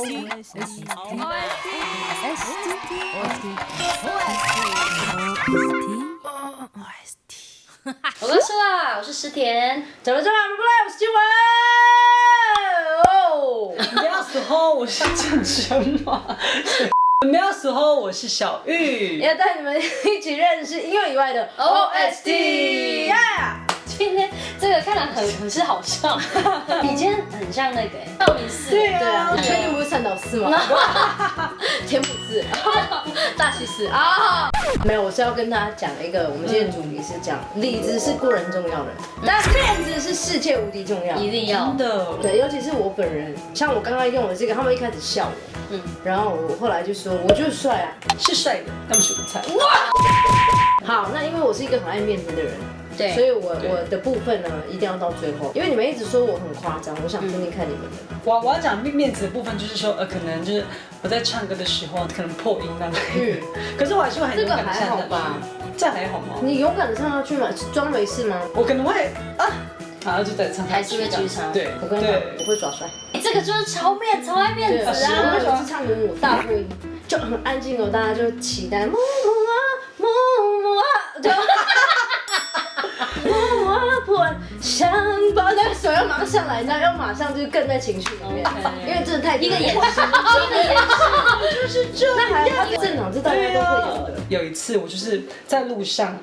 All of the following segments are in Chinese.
我跟说啊，我是石田，怎么这么不来？我是金文。不要时候我是郑生嘛，不要时候我是小玉，要带你们一起认识音乐以外的 OST。今天这个看来很是好笑，你今天很像那个道明寺，对对啊，啊，你确定不是善导寺吗？天普寺、大喜寺啊，没有，我是要跟大家讲一个，我们今天的主题是讲里子是固然重要的，但面子是世界无敌重要。一定要真的，对，尤其是我本人，像我刚刚用的这个，他们一开始笑我，然后我后来就说，我就是帅啊。是帅的，他们选的菜。好，那因为我是一个很爱面子的人。对，所以我的部分呢，一定要到最后，因为你们一直说我很夸张，我想听听看你们的。我要讲面子的部分，就是说可能就是我在唱歌的时候可能破音那类的，可是我还是会很勇敢的唱下去。这还好吗？你勇敢的唱下去吗？装没事吗？我可能会然后就再唱，还是会继续唱。对，我跟你讲，我会耍帅。这个就是超爱面子我啊！那时候是唱母大破音，就很安静哦，大家就期待木木啊，就。想把那个手要马上上来，你知道，要马上就是更在情绪里面，因为真的太一个眼神，一个眼神，就是这样。那还正常，这大家都会有的。有一次我就是在路上，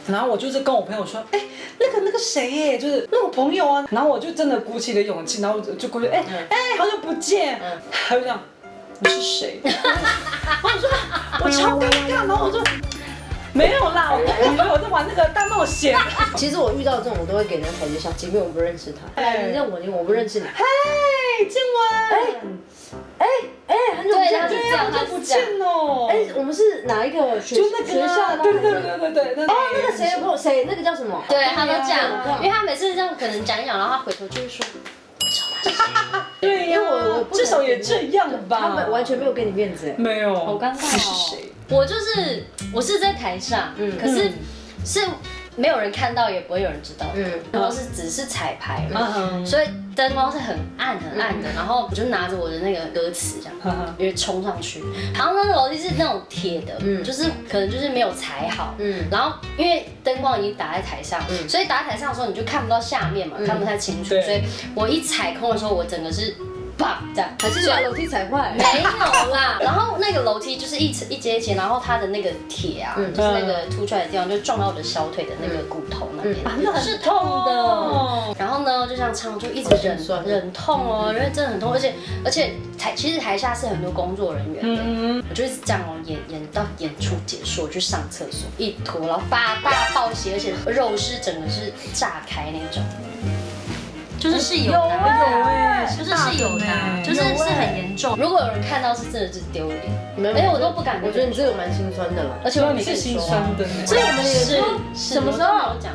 然后我就是跟我朋友说，那个谁耶，就是那我朋友啊，然后我就真的鼓起了勇气，然后我就过去，好久不见，他就这样，你是谁？然后我说我超尴尬，然后我说。没有啦，我以为我在玩那个大冒险。其实我遇到这种，我都会给人家台阶下，即便我不认识他。你认我，我不认识你。嗨，静文。很久不见，对啊，好久不见哦。我们是哪一个学就那个学校？对。那个谁，那个叫什么？对，他都这样，因为他每次这样可能讲一讲，然后他回头就会说，不知道他是谁。对，因为我至少也这样吧。他们完全没有给你面子。没有。好尴尬哦。是谁？我是在台上，可是是没有人看到，也不会有人知道，然后只是彩排嘛，所以灯光是很暗的，然后我就拿着我的那个歌词这样，因为冲上去，然后那个楼梯是那种铁的，就是可能就是没有踩好，然后因为灯光已经打在台上，所以打在台上的时候你就看不到下面嘛，看不太清楚，所以我一踩空的时候，我整个是。这样还是把楼梯踩坏？没有啦，然后那个楼梯就是一阶一阶，然后它的那个铁啊，就是那个凸出来的地方，就撞到我的小腿的那个骨头那边，是痛的。然后呢，就这样唱，就一直忍痛哦，因为真的很痛，而且其实台下是很多工作人员的，我就一直这样哦，演到演出结束，我去上厕所，一脱，然后大爆血，而且肉是整个是炸开那种。就是有的，就是有的，就是很严重。如果有人看到，是真的是丢脸，而且我都不敢。我觉得你这个蛮心酸的了，而且你是心酸的。所以我们也是什么时候讲？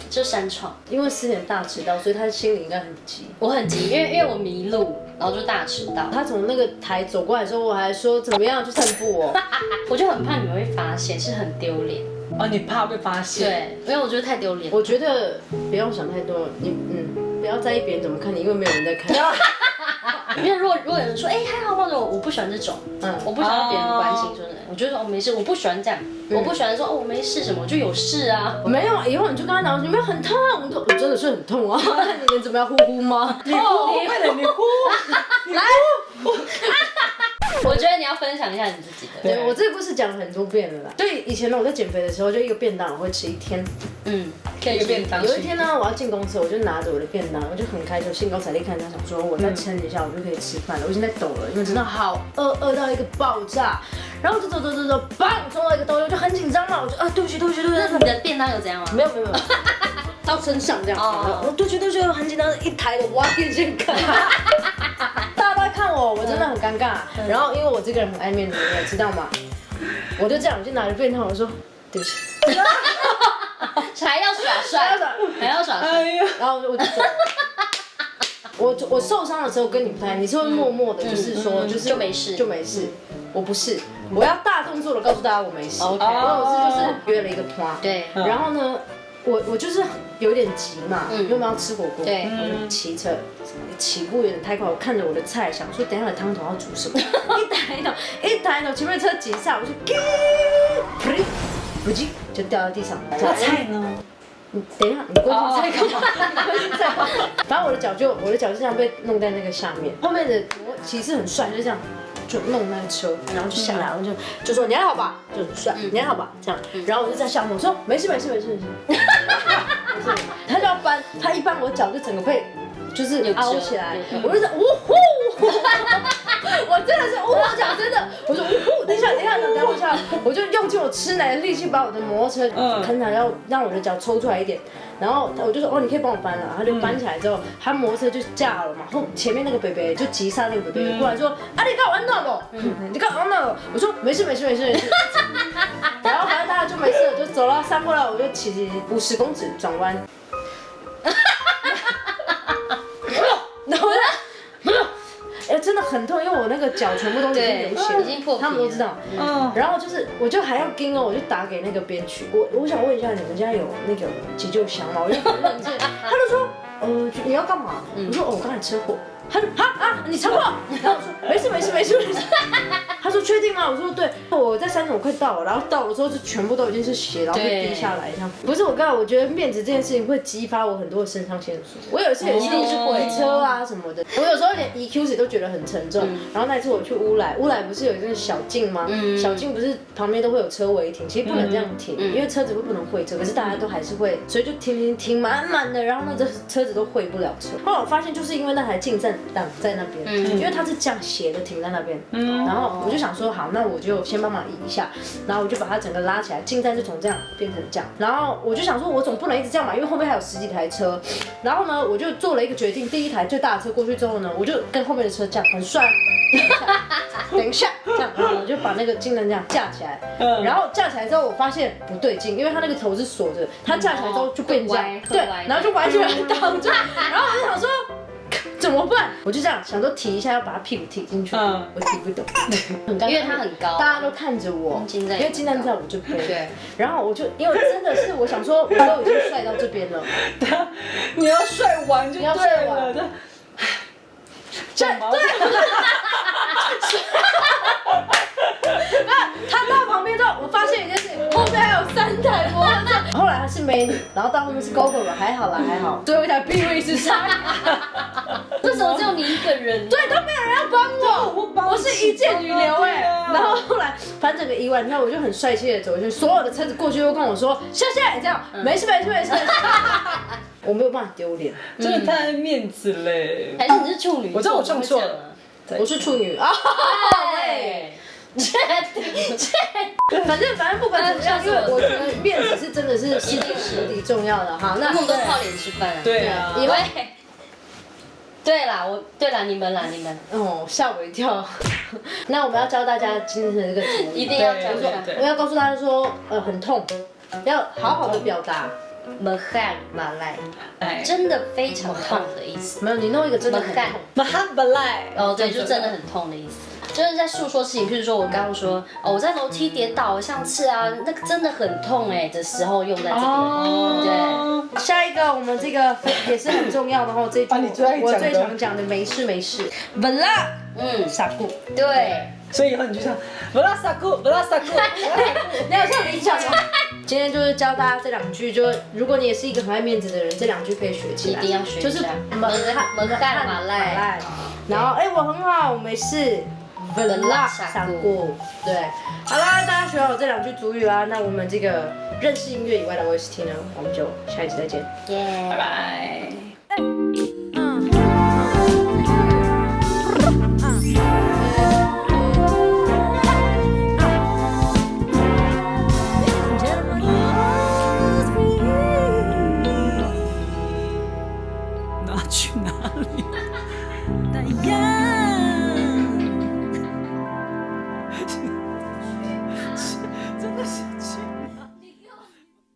就山创，因为4点大迟到，所以他心里应该很急。我很急，因为我迷路，然后就大迟到。他从那个台走过来的时候，我还说怎么样去散步哦，我就很怕你们会发现，是很丢脸。你怕被发现？对，因为我觉得太丢脸。我觉得不要想太多，不要在意别人怎么看你，因为没有人在看。因为如果有人说还好吗？我不喜欢这种，我不喜欢别人关心说的，我觉得没事，我不喜欢这样，我不喜欢说我没事什么，我就有事啊。没有，以后你就跟他讲，有没有很痛？我真的是很痛啊，你们怎么样呼呼吗？你呼，快点，你呼，来。我觉得你要分享一下你自己的。对，我这个故事讲了很多遍了啦。对，以前呢，我在减肥的时候，就一个便当我会吃1天。一个便当。有一天呢，我要进公司，我就拿着我的便当，我就很开心，兴高采烈看他，想说我再撑一下，我就可以吃饭了。我已经在抖了，因为真的好饿到一个爆炸。然后我就走，砰，撞到一个兜，我就很紧张嘛，我就对不起。那你的便当有怎样吗？没有，到身上这样。我对不起，我很紧张，一抬我挖电线杆。大家都在看我真的很尴尬。然后因为我这个人很爱面子，你也知道吗？我就这样，我就拿着便当，我说对不起。还要耍帅，然后我就走。我受伤的时候跟你不太，你是会默默的，就是说就没事，我不是，我要大动作的告诉大家我没事。我有次就是约了一个团，对，然后呢，我就是有点急嘛，因为我们要吃火锅，对我就骑车，起步有点太快，我看着我的菜，想说等一下的汤头要煮什么，一抬头，前面车急刹，我就噗，不叽就掉到地上。那菜呢？等一下，你关心菜干嘛？反正我的脚就这样被弄在那个下面，后面的骑士很帅，就这样。就弄那个车，然后就下来，然后就说你还好吧，就很帅，你还好吧，这样，然后我就在下面我说没事，他就要搬，他一搬我脚就整个被就是凹起来，我就呜呼，我真的是呜呼脚，真的，我说呜呼，等一下，我就用尽我吃奶的力气把我的摩托车看起来要让我的脚抽出来一点。然后我就说哦，你可以帮我搬了，他就搬起来之后，他摩托车就架了嘛，后前面那个北北就急刹那个北北过来说啊，你干嘛弄我？你干嘛弄我？我说没事。然后反正大家就没事了，就走了，上过来我就骑50公尺转弯，然后真的很痛，因为我那个脚全部都已经流血了，已经破皮了，他们都知道。然后就是我就还要盯哦，我就打给那个编曲，我想问一下你们家有那个急救箱吗？我就很认真，他就说你要干嘛？我说我刚才车祸。他说你车祸？然后我说没事。他说确定吗？我说对，我在3楼快到了，然后到了之后就全部都已经是血，然后会滴下来这样。不是我觉得面子这件事情会激发我很多的肾上腺素。我有一次也是移车啊什么的，我有时候连 EQ 都觉得很沉重。然后那次我去乌来不是有一个小径吗？小径不是旁边都会有车违停，其实不能这样停，因为车子会不能会车，可是大家都还是会，所以就停满的，然后那车子都会不了车。后来我发现就是因为那台进站档在那边，因为它是这样斜的停在那边，然后我就想说好，那我就先帮忙移一下，然后我就把它整个拉起来，进站就从这样变成这样，然后我就想说我总不能一直这样嘛，因为后面还有10几台车，然后呢我就做了一个决定，第一台最大的车过去之后呢，我就跟后面的车这样很帅，等一下这样，然后我就把那个进站这样架起来，然后架起来之后我发现不对劲，因为它那个头是锁着，它架起来之后就变这样，对，然后就歪起来挡住，然后我就想说。怎么办？我就这样想说提一下，要把他屁股踢进去，我踢不懂，因为他很高，大家都看着我，因为金蛋在我这边，对，然后我就因为真的是我想说，我都已经帅到这边了，你要帅完就对了，对，他到旁边之后，我发现一件事情，后面还有3台摩托车，后来还是美女，然后到后面是 GoGo 了，还好，最后一台 B 位是啥？为什么只有你一个人？对，都没有人要帮我，我是一介女流哎。然后后来反正整个移完之后，我就很帅气的走去，所有的车子过去都跟我说谢谢，这样没事。我没有办法丢脸，真的太爱面子嘞。还是你是处女？我知道我唱错了，我是处女啊。反正不管怎么样，因为我觉得面子是真的是无敌重要的哈。那我们都靠脸吃饭啊。对啊。因为对啦，你们。哦，吓我一跳。那我们要教大家今天的这个主意，一定要教我要告诉大家说，很痛，要好好的表达。Mahan Malay， 真的非常痛的意思。没有，你弄一个真的很痛。Mahan Malay， 哦，对，就真的很痛的意思。就是在诉说事情，譬如说我刚刚说，我在楼梯跌倒，上次啊，那个真的很痛哎的时候用在这边。对，下一个我们这个也是很重要的哦，这一句我最常讲的没事。Bela， 傻姑。对。所以以后你就像不拉萨库，你好像理想哦。今天就是教大家这2句，就如果你也是一个很爱面子的人，这2句可以学起来，一定要学。就是Mahan Malay，然后我很好，我没事。Bela傻姑，对，好啦，大家学好这2句主语啦，那我们这个认识音乐以外的 OST 呢，我们就下一次再见，耶，拜拜。